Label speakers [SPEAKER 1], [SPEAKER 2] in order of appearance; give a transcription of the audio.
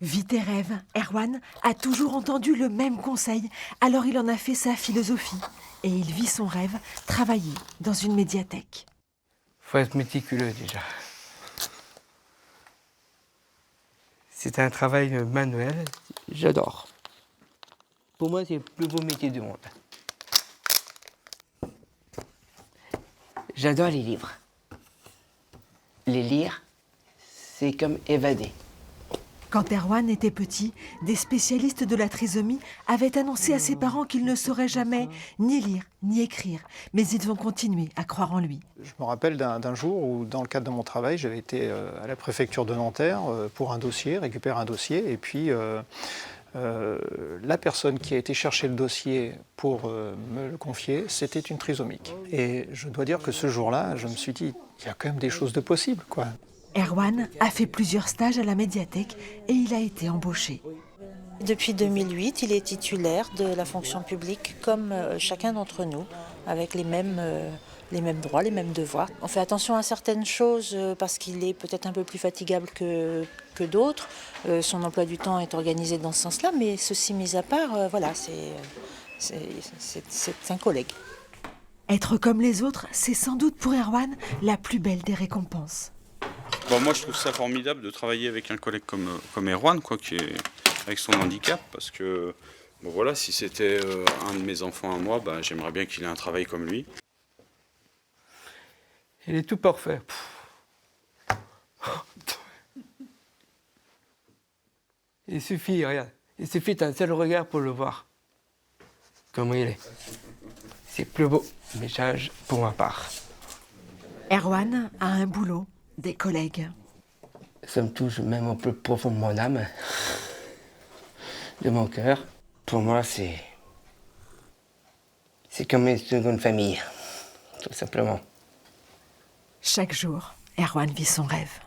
[SPEAKER 1] Vis tes rêves. Erwan a toujours entendu le même conseil, alors il en a fait sa philosophie. Et il vit son rêve, travailler dans une médiathèque.
[SPEAKER 2] Faut être méticuleux déjà. C'est un travail manuel, j'adore. Pour moi, c'est le plus beau métier du monde. J'adore les livres. Les lire, c'est comme évader.
[SPEAKER 1] Quand Erwan était petit, des spécialistes de la trisomie avaient annoncé à ses parents qu'il ne saurait jamais ni lire ni écrire. Mais ils ont continué à croire en lui.
[SPEAKER 3] Je me rappelle d'un jour où, dans le cadre de mon travail, j'avais été à la préfecture de Nanterre pour un dossier, récupérer un dossier. Et puis, la personne qui a été chercher le dossier pour me le confier, c'était une trisomique. Et je dois dire que ce jour-là, je me suis dit, il y a quand même des choses de possibles, quoi.
[SPEAKER 1] Erwan a fait plusieurs stages à la médiathèque et il a été embauché.
[SPEAKER 4] Depuis 2008, il est titulaire de la fonction publique comme chacun d'entre nous, avec les mêmes droits, les mêmes devoirs. On fait attention à certaines choses parce qu'il est peut-être un peu plus fatigable que d'autres. Son emploi du temps est organisé dans ce sens-là, mais ceci mis à part, voilà, c'est un collègue.
[SPEAKER 1] Être comme les autres, c'est sans doute pour Erwan la plus belle des récompenses.
[SPEAKER 5] Bon, moi, je trouve ça formidable de travailler avec un collègue comme Erwan, quoi, qui est avec son handicap, parce que bon, voilà, si c'était un de mes enfants à moi, bah, j'aimerais bien qu'il ait un travail comme lui.
[SPEAKER 2] Il est tout parfait. Il suffit, regarde, il suffit d'un seul regard pour le voir. Comment il est. C'est plus beau message pour ma part.
[SPEAKER 1] Erwan a un boulot, des collègues.
[SPEAKER 2] Ça me touche même un peu profond de mon âme, de mon cœur. Pour moi, c'est comme une seconde famille, tout simplement.
[SPEAKER 1] Chaque jour, Erwan vit son rêve.